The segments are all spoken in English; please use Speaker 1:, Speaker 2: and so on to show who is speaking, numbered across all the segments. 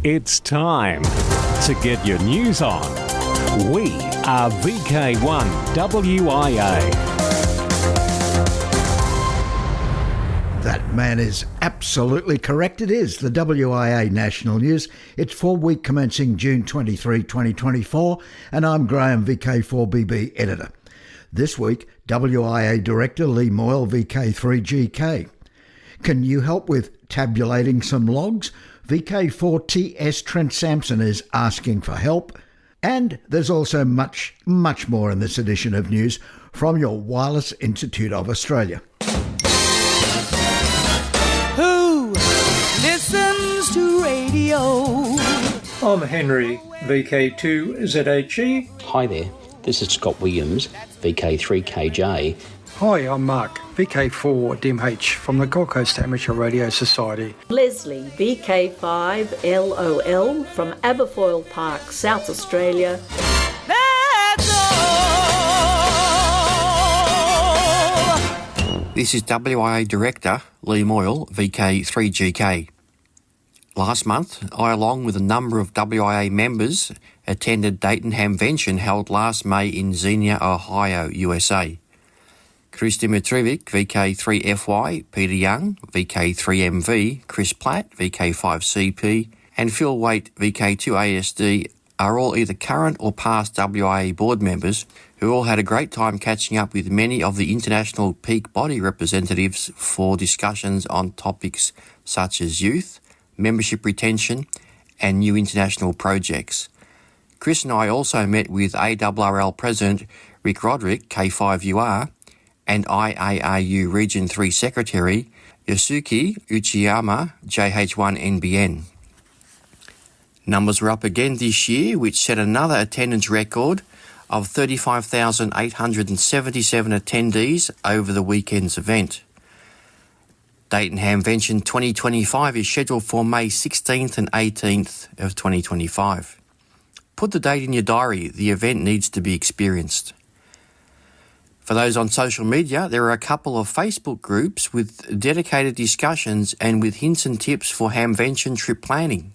Speaker 1: It's time to get your news on. We are VK1WIA.
Speaker 2: That man is absolutely correct. It is the WIA National News. It's for week commencing June 23, 2024, and I'm Graham, VK4BB editor. This week, WIA Director Lee Moyle, VK3GK. Can you help with tabulating some logs? VK4TS Trent Sampson is asking for help. And there's also much more in this edition of news from your Wireless Institute of Australia.
Speaker 3: Who listens to radio?
Speaker 4: I'm Henry, VK2ZHE.
Speaker 5: Hi there, this is Scott Williams, VK3KJ.
Speaker 4: Hi, I'm Mark, VK4DMH from the Gold Coast Amateur Radio Society.
Speaker 6: Leslie, VK5LOL from Aberfoyle Park, South Australia.
Speaker 3: That's all.
Speaker 7: This is WIA Director Lee Moyle, VK3GK. Last month, I, along with a number of WIA members, attended Dayton Hamvention held last May in Xenia, Ohio, USA. Chris Dimitrovic, VK3FY, Peter Young, VK3MV, Chris Platt, VK5CP, and Phil Waite, VK2ASD, are all either current or past WIA board members who all had a great time catching up with many of the international peak body representatives for discussions on topics such as youth, membership retention, and new international projects. Chris and I also met with ARRL President Rick Roderick, K5UR, and IARU Region 3 Secretary Yosuke Uchiyama, JH1NBN. Numbers were up again this year, which set another attendance record of 35,877 attendees over the weekend's event. Dayton Hamvention 2025 is scheduled for May 16th and 18th of 2025. Put the date in your diary, the event needs to be experienced. For those on social media, there are a couple of Facebook groups with dedicated discussions and with hints and tips for Hamvention trip planning.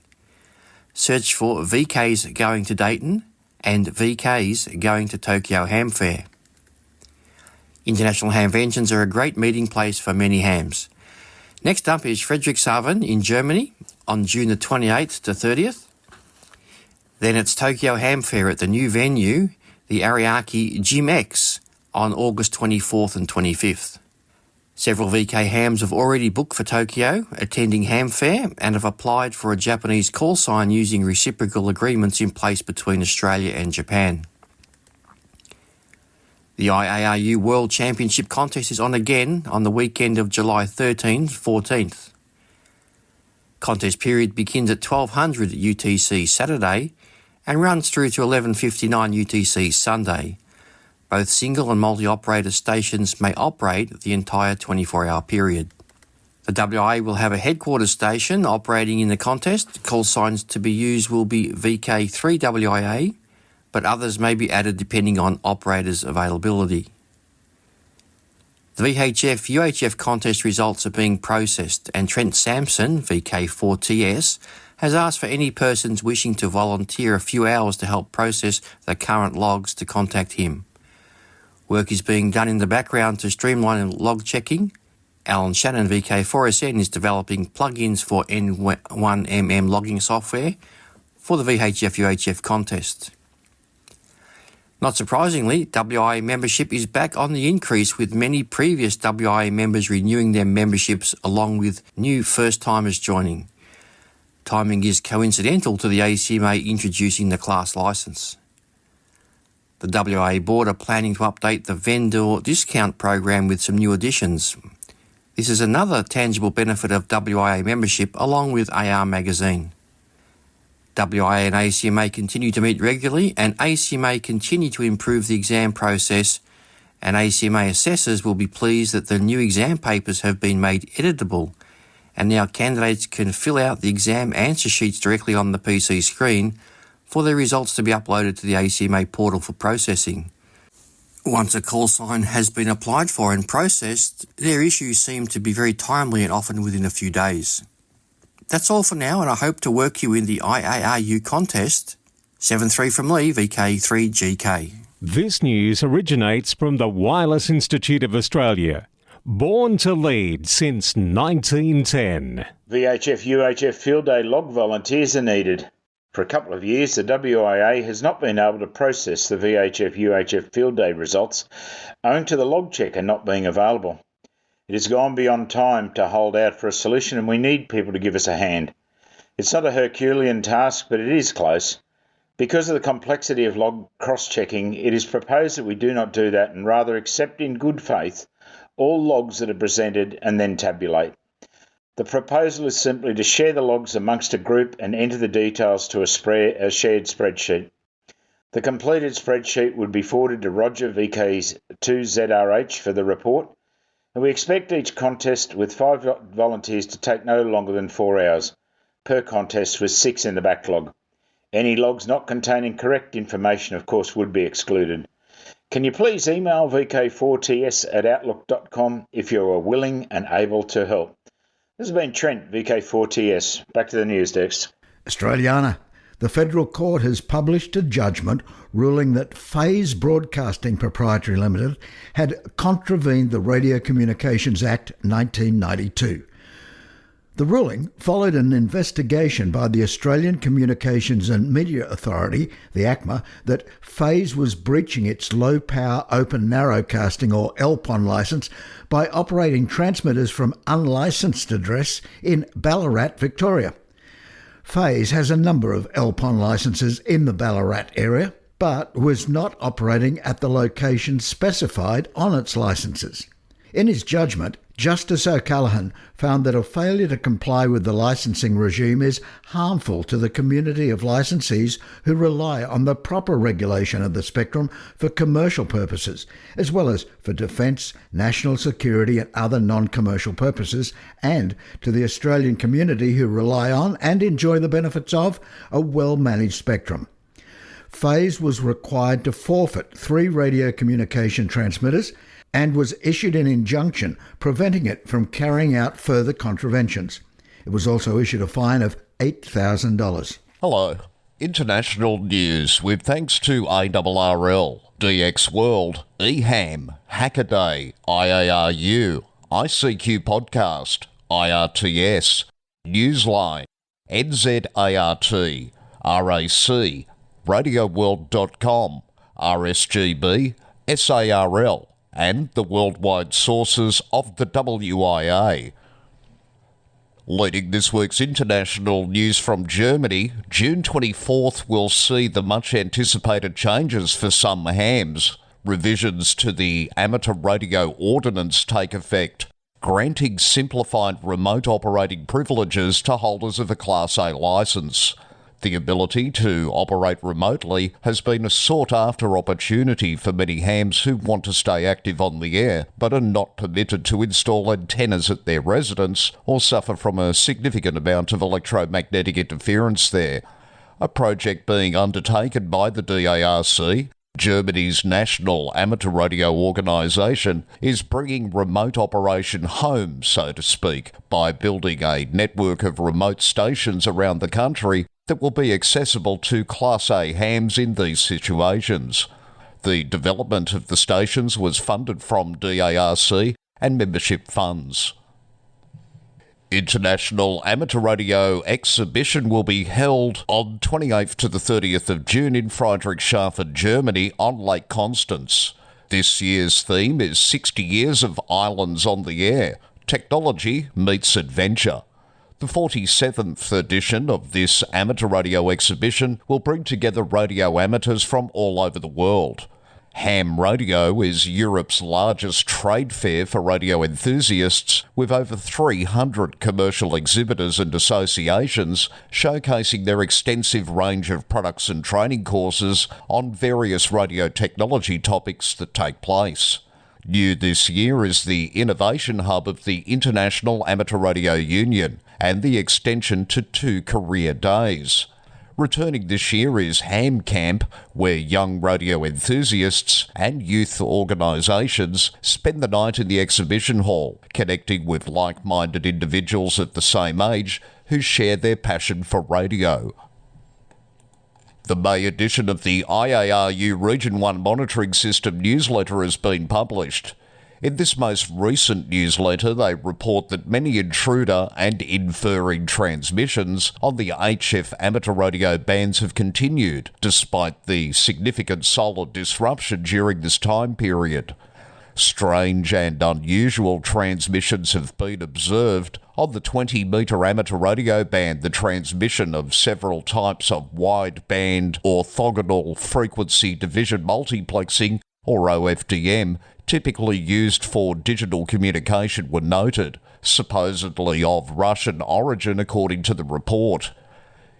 Speaker 7: Search for VK's Going to Dayton and VK's Going to Tokyo Ham Fair. International Hamventions are a great meeting place for many hams. Next up is Friedrichshafen in Germany on June the 28th to 30th. Then it's Tokyo Ham Fair at the new venue, the Ariake Gym X, on August 24th and 25th. Several VK hams have already booked for Tokyo, attending Ham Fair, and have applied for a Japanese call sign using reciprocal agreements in place between Australia and Japan. The IARU World Championship contest is on again on the weekend of July 13th, 14th. Contest period begins at 1200 UTC Saturday and runs through to 11:59 UTC Sunday. Both single and multi-operator stations may operate the entire 24-hour period. The WIA will have a headquarters station operating in the contest. Call signs to be used will be VK3WIA, but others may be added depending on operators' availability. The VHF-UHF contest results are being processed, and Trent Sampson, VK4TS, has asked for any persons wishing to volunteer a few hours to help process the current logs to contact him. Work is being done in the background to streamline log checking. Alan Shannon, VK4SN, is developing plugins for N1MM logging software for the VHF-UHF contest. Not surprisingly, WIA membership is back on the increase, with many previous WIA members renewing their memberships along with new first-timers joining. Timing is coincidental to the ACMA introducing the class licence. The WIA board are planning to update the vendor discount program with some new additions. This is another tangible benefit of WIA membership along with AR Magazine. WIA and ACMA continue to meet regularly, and ACMA continue to improve the exam process, and ACMA assessors will be pleased that the new exam papers have been made editable, and now candidates can fill out the exam answer sheets directly on the PC screen for their results to be uploaded to the ACMA portal for processing. Once a call sign has been applied for and processed, their issues seem to be very timely and often within a few days. That's all for now, and I hope to work you in the IARU contest. 7-3 from Lee, VK3GK.
Speaker 1: This news originates from the Wireless Institute of Australia. Born to lead since 1910.
Speaker 8: VHF-UHF Field Day log volunteers are needed. For a couple of years, the WIA has not been able to process the VHF-UHF Field Day results owing to the log checker not being available. It has gone beyond time to hold out for a solution, and we need people to give us a hand. It's not a Herculean task, but it is close. Because of the complexity of log cross-checking, it is proposed that we do not do that and rather accept in good faith all logs that are presented and then tabulate. The proposal is simply to share the logs amongst a group and enter the details to a shared spreadsheet. The completed spreadsheet would be forwarded to Roger, VK2ZRH, for the report, and we expect each contest with 5 volunteers to take no longer than 4 hours per contest, with 6 in the backlog. Any logs not containing correct information, of course, would be excluded. Can you please email vk4ts@outlook.com if you are willing and able to help? This has been Trent, VK4TS. Back to the news desk.
Speaker 2: Australiana. The Federal Court has published a judgment ruling that Phase Broadcasting Proprietary Limited had contravened the Radio Communications Act 1992. The ruling followed an investigation by the Australian Communications and Media Authority, the ACMA, that Phase was breaching its low-power open narrowcasting or LPON licence by operating transmitters from unlicensed address in Ballarat, Victoria. Phase has a number of LPON licences in the Ballarat area, but was not operating at the location specified on its licences. In his judgment, Justice O'Callaghan found that a failure to comply with the licensing regime is harmful to the community of licensees who rely on the proper regulation of the spectrum for commercial purposes, as well as for defence, national security and other non-commercial purposes, and to the Australian community who rely on and enjoy the benefits of a well-managed spectrum. Phase was required to forfeit 3 radio communication transmitters and was issued an injunction preventing it from carrying out further contraventions. It was also issued a fine of $8,000.
Speaker 9: Hello. International news with thanks to ARRL, DX World, EHAM, Hackaday, IARU, ICQ Podcast, IRTS, Newsline, NZART, RAC, RadioWorld.com, RSGB, SARL, and the worldwide sources of the WIA. Leading this week's international news from Germany, June 24th will see the much-anticipated changes for some hams. Revisions to the Amateur Radio Ordinance take effect, granting simplified remote operating privileges to holders of a Class A licence. The ability to operate remotely has been a sought-after opportunity for many hams who want to stay active on the air, but are not permitted to install antennas at their residence or suffer from a significant amount of electromagnetic interference there. A project being undertaken by the DARC, Germany's national amateur radio organisation, is bringing remote operation home, so to speak, by building a network of remote stations around the country that will be accessible to Class A hams in these situations. The development of the stations was funded from DARC and membership funds. International Amateur Radio Exhibition will be held on 28th to the 30th of June in Friedrichshafen, Germany on Lake Constance. This year's theme is 60 Years of Islands on the Air. Technology meets adventure. The 47th edition of this amateur radio exhibition will bring together radio amateurs from all over the world. Ham Radio is Europe's largest trade fair for radio enthusiasts, with over 300 commercial exhibitors and associations showcasing their extensive range of products and training courses on various radio technology topics that take place. New this year is the innovation hub of the International Amateur Radio Union and the extension to 2 career days. Returning this year is Ham Camp, where young radio enthusiasts and youth organisations spend the night in the exhibition hall, connecting with like-minded individuals of the same age who share their passion for radio. The May edition of the IARU Region 1 Monitoring System newsletter has been published. In this most recent newsletter, they report that many intruder and inferring transmissions on the HF amateur radio bands have continued, despite the significant solar disruption during this time period. Strange and unusual transmissions have been observed. On the 20-metre amateur radio band, the transmission of several types of wideband orthogonal frequency division multiplexing, or OFDM, typically used for digital communication were noted, supposedly of Russian origin according to the report.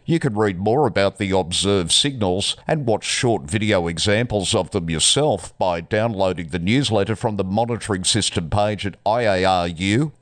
Speaker 9: You can read more about the observed signals and watch short video examples of them yourself by downloading the newsletter from the monitoring system page at iaru-r1.org.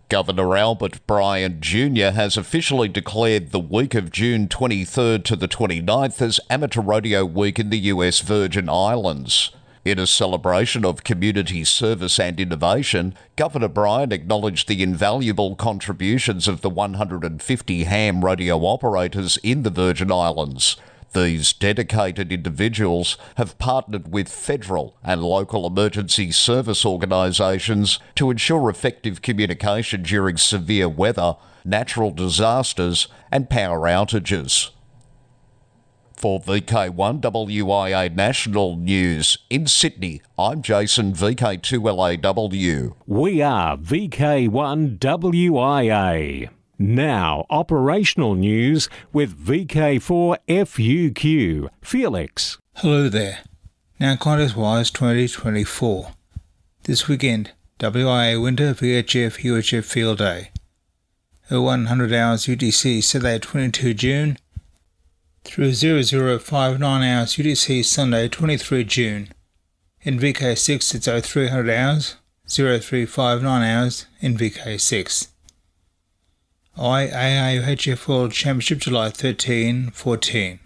Speaker 9: Governor Albert Bryan Jr. has officially declared the week of June 23rd to the 29th as Amateur Radio Week in the US Virgin Islands. In a celebration of community service and innovation, Governor Bryan acknowledged the invaluable contributions of the 150 ham radio operators in the Virgin Islands. These dedicated individuals have partnered with federal and local emergency service organisations to ensure effective communication during severe weather, natural disasters and power outages. For VK1WIA National News in Sydney, I'm Jason, VK2LAW.
Speaker 1: We are VK1WIA. Now, operational news with VK4FUQ. Felix.
Speaker 10: Hello there. Now, contest-wise 2024. This weekend, WIA Winter VHF UHF Field Day. 0100 hours UTC Saturday 22 June through 0059 hours UTC Sunday 23 June. In VK6 it's 0300 hours, 0359 hours in VK6. IARUHF World Championship July 13-14.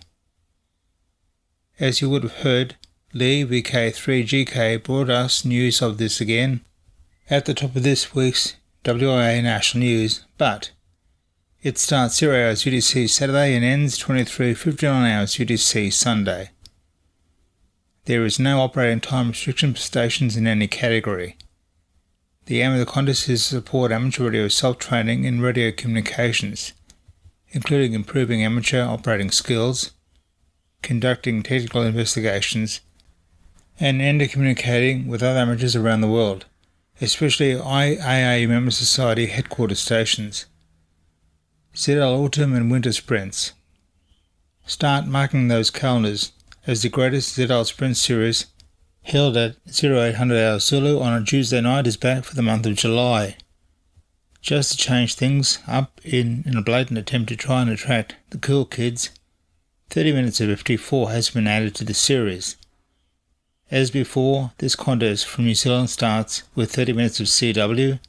Speaker 10: As you would have heard, Lee VK3GK brought us news of this again at the top of this week's WIA National News, but it starts 0 hours UTC Saturday and ends 23:59 hours UTC Sunday. There is no operating time restriction for stations in any category. The aim of the contest is to support amateur radio self-training in radio communications, including improving amateur operating skills, conducting technical investigations, and intercommunicating with other amateurs around the world, especially IAA member society headquarters stations. ZL Autumn and Winter Sprints. Start marking those calendars as the greatest ZL Sprint Series held at 0800 hours Zulu on a Tuesday night is back for the month of July. Just to change things up in a blatant attempt to try and attract the cool kids, 30 minutes of FT4 has been added to the series. As before, this contest from New Zealand starts with 30 minutes of CW,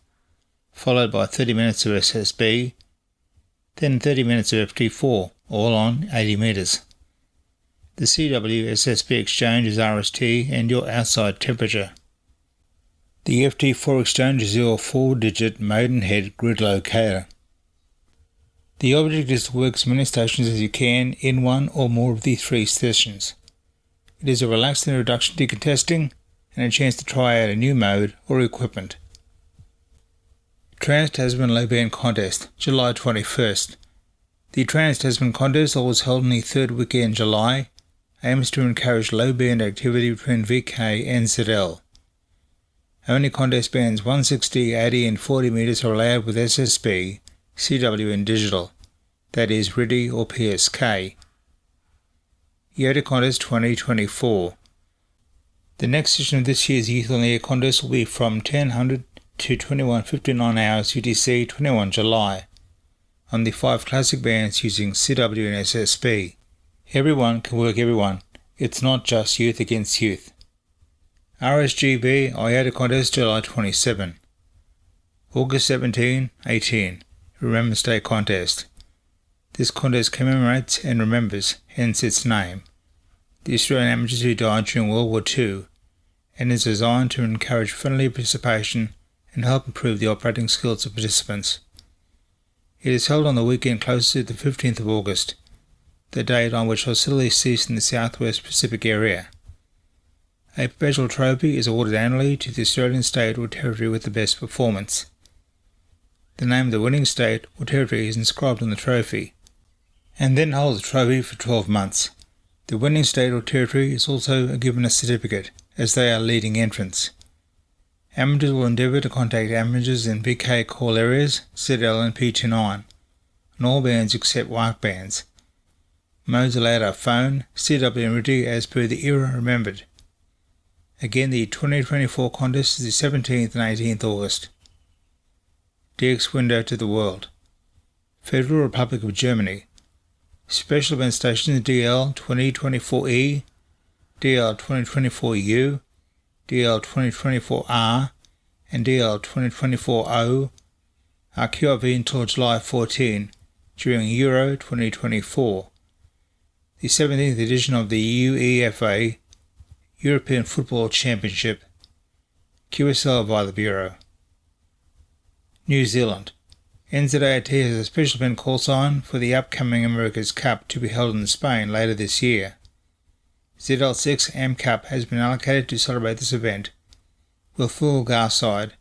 Speaker 10: followed by 30 minutes of SSB, then 30 minutes of FT4, all on 80 metres. The CW-SSB exchange is RST and your outside temperature. The FT4 exchange is your 4-digit Maidenhead grid locator. The object is to work as many stations as you can in one or more of the 3 sessions. It is a relaxed introduction to contesting and a chance to try out a new mode or equipment. Trans-Tasman Low Band Contest, July 21st. The Trans-Tasman Contest, always held in the 3rd weekend in July, aims to encourage low band activity between VK and ZL. Only contest bands 160, 80 and 40 metres are allowed with SSB, CW and digital, that is RIDI or PSK. Yoda Contest 2024. The next session of this year's Youth on the Air contest will be from 1000 to 21:59 hours UTC 21 July on the 5 classic bands using CW and SSB. Everyone can work everyone. It's not just youth against youth. RSGB IATA Contest July 27. August 17, 18. Remembrance Day Contest. This contest commemorates and remembers, hence its name, the Australian amateurs who died during World War II, and is designed to encourage friendly participation and help improve the operating skills of participants. It is held on the weekend closest to the 15th of August, the date on which hostilities cease in the Southwest Pacific area. A special trophy is awarded annually to the Australian state or territory with the best performance. The name of the winning state or territory is inscribed on the trophy, and then holds the trophy for 12 months. The winning state or territory is also given a certificate, as they are leading entrants. Amateurs will endeavour to contact amateurs in VK call areas, ZL and P29, on all bands except WIA bands. Modes allowed are phone, CW and radio as per the era remembered. Again, the 2024 contest is the 17th and 18th August. DX window to the world. Federal Republic of Germany. Special event stations DL 2024E, DL 2024U, DL 2024R, and DL 2024O are QRV until July 14 during Euro 2024, the 17th edition of the UEFA European Football Championship, QSL via the Bureau. New Zealand. NZAT has a special event call sign for the upcoming America's Cup to be held in Spain later this year. ZL6 AM Cup has been allocated to celebrate this event, with full Garside,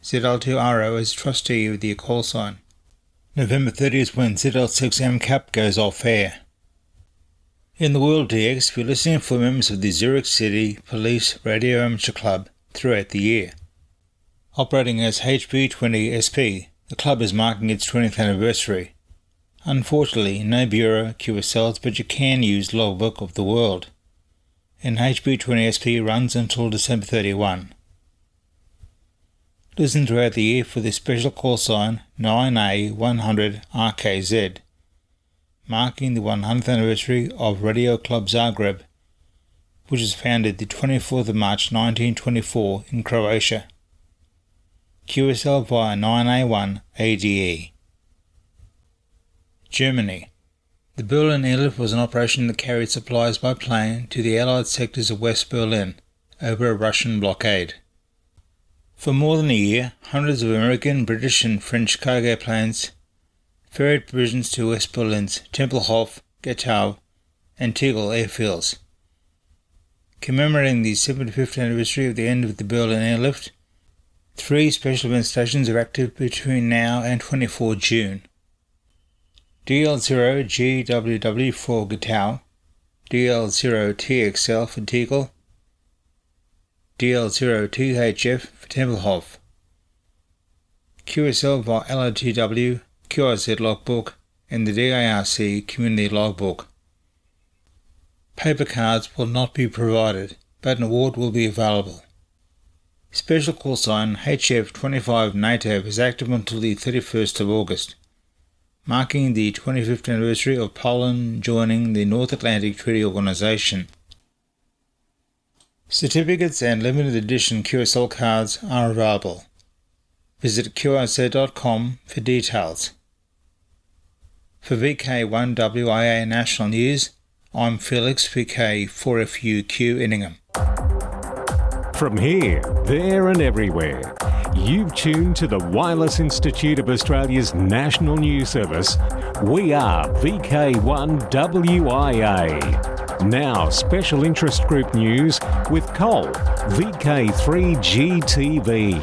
Speaker 10: ZL2RO as trustee of the call sign. November 30th when ZL6 AM Cup goes off air. In the World DX, we're listening for members of the Zurich City Police Radio Amateur Club throughout the year. Operating as HB20SP, the club is marking its 20th anniversary. Unfortunately, no Bureau QSLs, but you can use Logbook of the World. And HB20SP runs until December 31. Listen throughout the year for the special call sign 9A100RKZ, marking the 100th anniversary of Radio Club Zagreb, which was founded the 24th of March 1924 in Croatia. QSL via 9A1 ADE. Germany. The Berlin airlift was an operation that carried supplies by plane to the Allied sectors of West Berlin over a Russian blockade. For more than a year, hundreds of American, British and French cargo planes ferried provisions to West Berlin's Tempelhof, Gatow and Tegel airfields. Commemorating the 75th anniversary of the end of the Berlin airlift, 3 special event stations are active between now and 24 June. DL0GWW for Gatow, DL0TXL for Tegel, DL0THF for Tempelhof. QSL via LRTW, QRZ logbook and the DARC community logbook. Paper cards will not be provided, but an award will be available. Special call sign HF25 NATO is active until the 31st of August, marking the 25th anniversary of Poland joining the North Atlantic Treaty Organization. Certificates and limited edition QSL cards are available. Visit qrz.com for details. For VK1WIA National News, I'm Felix, VK4FUQ Inningham.
Speaker 1: From here, there and everywhere, you've tuned to the Wireless Institute of Australia's National News Service. We are VK1WIA. Now, special interest group news with Cole, VK3GTV.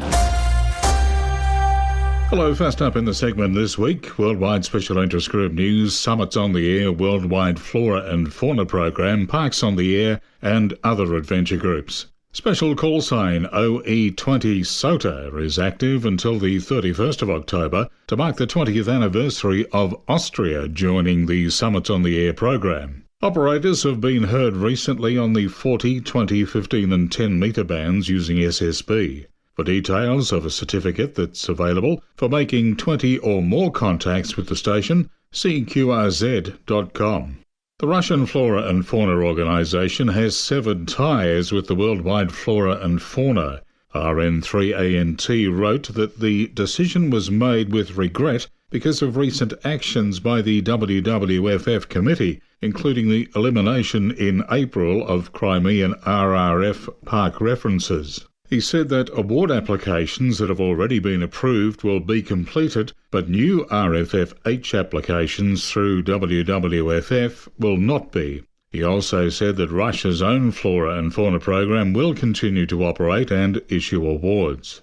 Speaker 11: Hello, first up in the segment this week, Worldwide Special Interest Group News, Summits on the Air, Worldwide Flora and Fauna Program, Parks on the Air and other adventure groups. Special call sign OE20 SOTA is active until the 31st of October to mark the 20th anniversary of Austria joining the Summits on the Air program. Operators have been heard recently on the 40, 20, 15 and 10 metre bands using SSB. For details of a certificate that's available for making 20 or more contacts with the station, see qrz.com. The Russian Flora and Fauna Organisation has severed ties with the Worldwide Flora and Fauna. RN3ANT wrote that the decision was made with regret because of recent actions by the WWFF committee, including the elimination in April of Crimean RRF park references. He said that award applications that have already been approved will be completed, but new RFFH applications through WWFF will not be. He also said that Russia's own Flora and Fauna program will continue to operate and issue awards.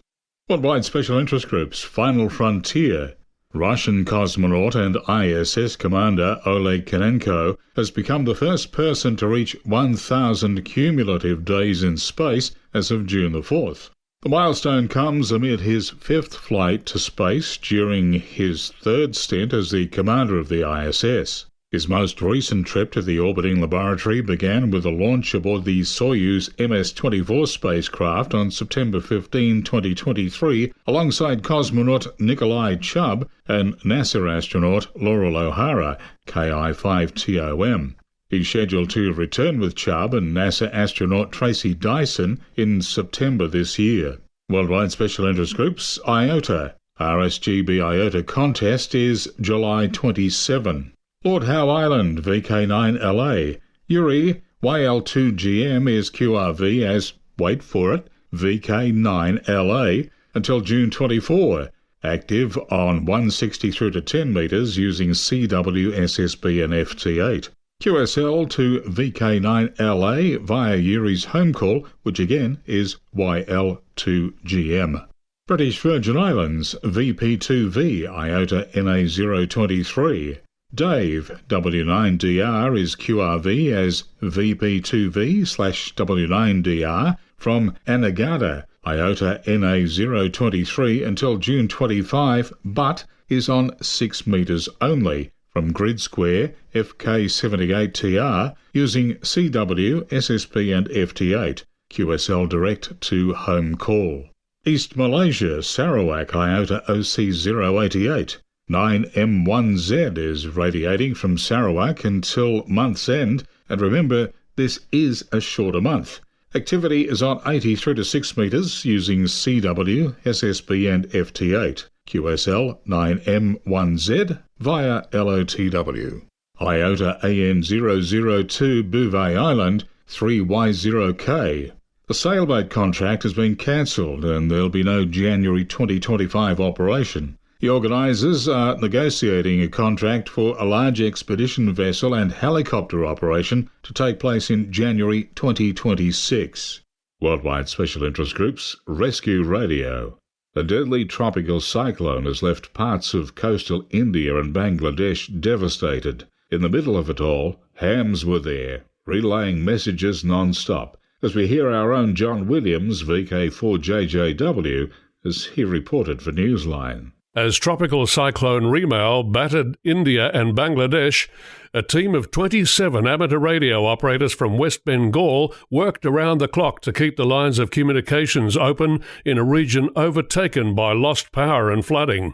Speaker 11: Worldwide Special Interest Group's Final Frontier. Russian cosmonaut and ISS commander Oleg Konenko has become the first person to reach 1,000 cumulative days in space as of June the 4th. The milestone comes amid his fifth flight to space during his third stint as the commander of the ISS. His most recent trip to the orbiting laboratory began with a launch aboard the Soyuz MS-24 spacecraft on September 15, 2023, alongside cosmonaut Nikolai Chubb and NASA astronaut Laurel O'Hara, KI-5TOM. He's scheduled to return with Chubb and NASA astronaut Tracy Dyson in September this year. Worldwide Special Interest Group's IOTA. RSGB IOTA contest is July 27. Lord Howe Island, VK9LA. Yuri, YL2GM is QRV as, wait for it, VK9LA until June 24. Active on 160 through to 10 metres using CW, SSB and FT8. QSL to VK9LA via Yuri's home call, which again is YL2GM. British Virgin Islands, VP2V, IOTA NA023. Dave, W9DR is QRV as VP2V/W9DR from Anegada, IOTA NA023 until June 25, but is on 6 metres only, from Grid Square FK78TR using CW, SSB and FT8, QSL direct to home call. East Malaysia, Sarawak, IOTA OC088. 9M1Z is radiating from Sarawak until month's end, and remember, this is a shorter month. Activity is on 80 through to 6 metres using CW, SSB and FT8, QSL 9M1Z via LOTW. IOTA AN002 Bouvet Island 3Y0K. The sailboat contract has been cancelled and there'll be no January 2025 operation. The organisers are negotiating a contract for a large expedition vessel and helicopter operation to take place in January 2026. Worldwide Special Interest Group's Rescue Radio. A deadly tropical cyclone has left parts of coastal India and Bangladesh devastated. In the middle of it all, hams were there, relaying messages non-stop, as we hear our own John Williams, VK4JJW, as he reported for Newsline.
Speaker 12: As Tropical Cyclone Remal battered India and Bangladesh, a team of 27 amateur radio operators from West Bengal worked around the clock to keep the lines of communications open in a region overtaken by lost power and flooding.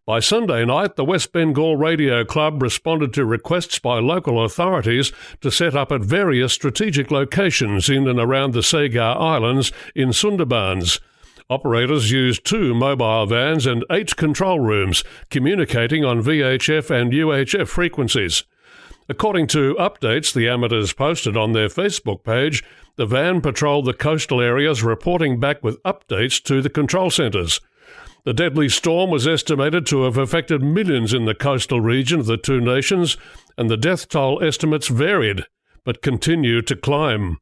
Speaker 12: By Sunday night, the West Bengal Radio Club responded to requests by local authorities to set up at various strategic locations in and around the Sagar Islands in Sundarbans. Operators used 2 mobile vans and 8 control rooms, communicating on VHF and UHF frequencies. According to updates the amateurs posted on their Facebook page, the van patrolled the coastal areas, reporting back with updates to the control centres. The deadly storm was estimated to have affected millions in the coastal region of the two nations, and the death toll estimates varied, but continue to climb.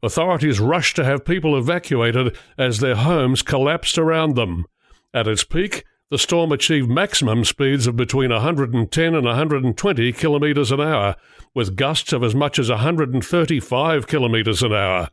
Speaker 12: Authorities rushed to have people evacuated as their homes collapsed around them. At its peak, the storm achieved maximum speeds of between 110 and 120 kilometres an hour, with gusts of as much as 135 kilometres an hour.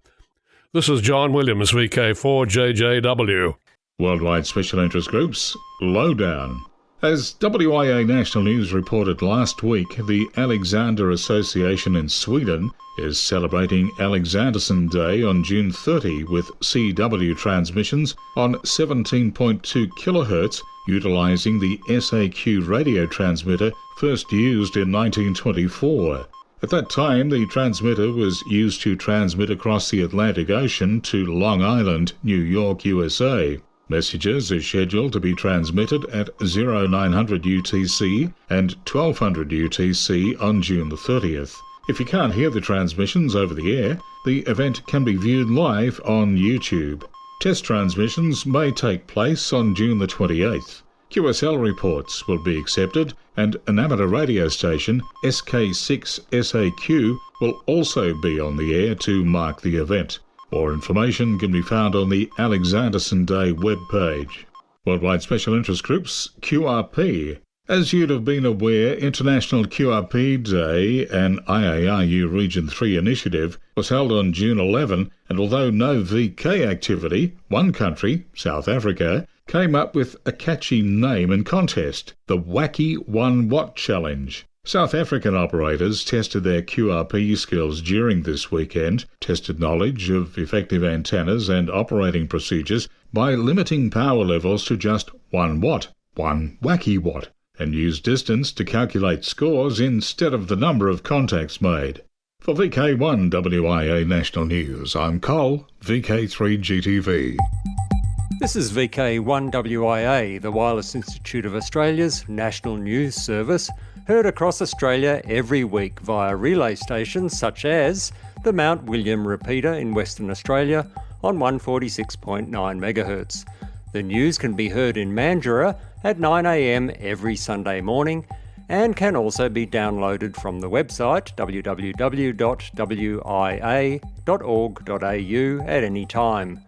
Speaker 12: This is John Williams, VK4JJW.
Speaker 11: Worldwide Special Interest Groups, Lowdown. As WIA National News reported last week, the Alexander Association in Sweden is celebrating Alexanderson Day on June 30 with CW transmissions on 17.2 kHz, utilising the SAQ radio transmitter first used in 1924. At that time, the transmitter was used to transmit across the Atlantic Ocean to Long Island, New York, USA. Messages are scheduled to be transmitted at 0900 UTC and 1200 UTC on June the 30th. If you can't hear the transmissions over the air, the event can be viewed live on YouTube. Test transmissions may take place on June the 28th. QSL reports will be accepted, and an amateur radio station, SK6SAQ, will also be on the air to mark the event. More information can be found on the Alexanderson Day webpage. Worldwide Special Interest Groups, QRP. As you'd have been aware, International QRP Day, an IARU Region 3 initiative, was held on June 11, and although no VK activity, one country, South Africa, came up with a catchy name and contest, the Wacky 1 Watt Challenge. South African operators tested their QRP skills during this weekend, tested knowledge of effective antennas and operating procedures by limiting power levels to just 1 watt, 1 wacky watt, and used distance to calculate scores instead of the number of contacts made. For VK1WIA National News, I'm Cole, VK3GTV.
Speaker 13: This is VK1WIA, the Wireless Institute of Australia's national news service, heard across Australia every week via relay stations such as the Mount William repeater in Western Australia on 146.9 MHz. The news can be heard in Mandurah at 9 a.m. every Sunday morning and can also be downloaded from the website www.wia.org.au at any time.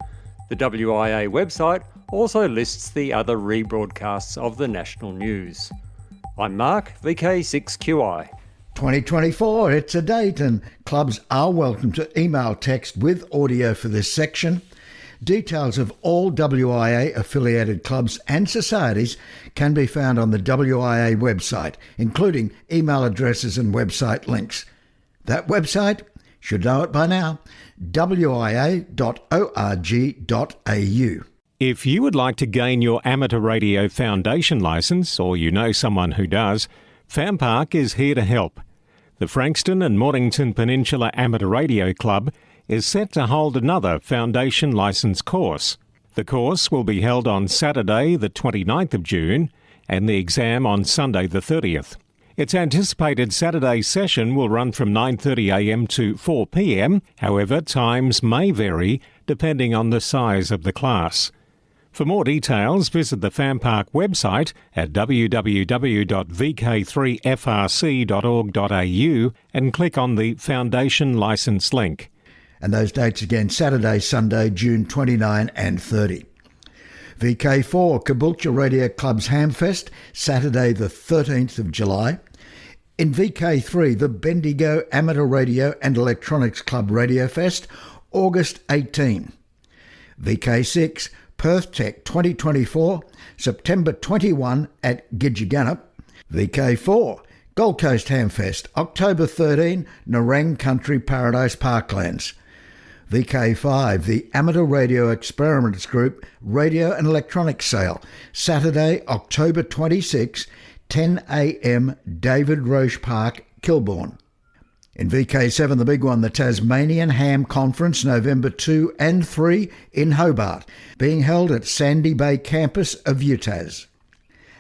Speaker 13: The WIA website also lists the other rebroadcasts of the national news. I'm Mark, VK6QI.
Speaker 2: 2024, it's a date, and clubs are welcome to email text with audio for this section. Details of all WIA affiliated clubs and societies can be found on the WIA website, including email addresses and website links. That website, should know it by now, wia.org.au.
Speaker 1: If you would like to gain your Amateur Radio Foundation licence, or you know someone who does, FamPark is here to help. The Frankston and Mornington Peninsula Amateur Radio Club is set to hold another Foundation Licence course. The course will be held on Saturday the 29th of June and the exam on Sunday the 30th. Its anticipated Saturday session will run from 9:30am to 4pm, however times may vary depending on the size of the class. For more details, visit the FamPark website at www.vk3frc.org.au and click on the Foundation Licence link.
Speaker 2: And those dates again, Saturday, Sunday, June 29 and 30. VK4 Caboolture Radio Club's Hamfest, Saturday the 13th of July. In VK3, the Bendigo Amateur Radio and Electronics Club Radio Fest, August 18. VK6 Perth Tech 2024, September 21 at Gidgegannup. VK4 Gold Coast Hamfest, October 13, Nerang Country Paradise Parklands. VK5, the Amateur Radio Experiments Group Radio and Electronics Sale, Saturday, October 26, 10 a.m, David Roche Park, Kilbourne. In VK7, the big one, the Tasmanian Ham Conference, November 2 and 3 in Hobart, being held at Sandy Bay campus of UTAS.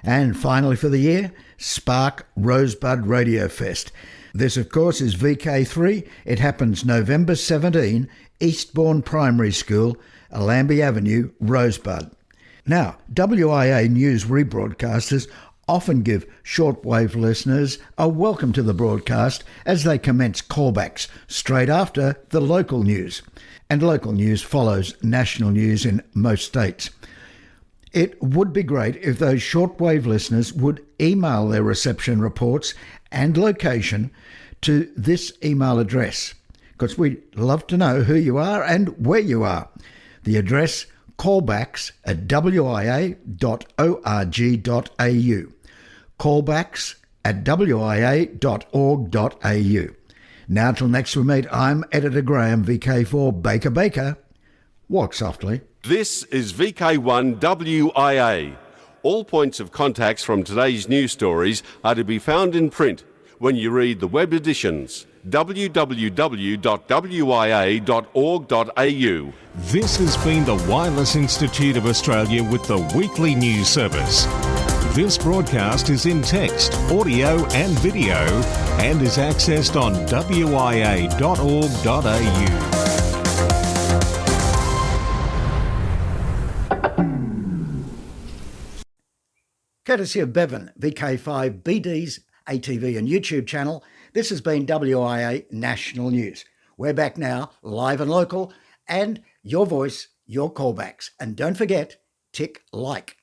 Speaker 2: And finally for the year, Spark Rosebud Radio Fest. This, of course, is VK3. It happens November 17, Eastbourne Primary School, Allambie Avenue, Rosebud. Now, WIA news rebroadcasters often give shortwave listeners a welcome to the broadcast as they commence callbacks straight after the local news. And local news follows national news in most states. It would be great if those shortwave listeners would email their reception reports and location to this email address, because we'd love to know who you are and where you are. The address, callbacks@wia.org.au. callbacks@wia.org.au. Now till next we meet, I'm Editor Graham, VK4 Baker Baker. Walk softly.
Speaker 14: This is VK1WIA. All points of contacts from today's news stories are to be found in print when you read the web editions. www.wia.org.au.
Speaker 1: This has been the Wireless Institute of Australia with the weekly news service. This broadcast is in text, audio and video and is accessed on wia.org.au.
Speaker 2: Courtesy of Bevan, VK5BD's ATV and YouTube channel, this has been WIA National News. We're back now, live and local, and your voice, your callbacks. And don't forget, tick like.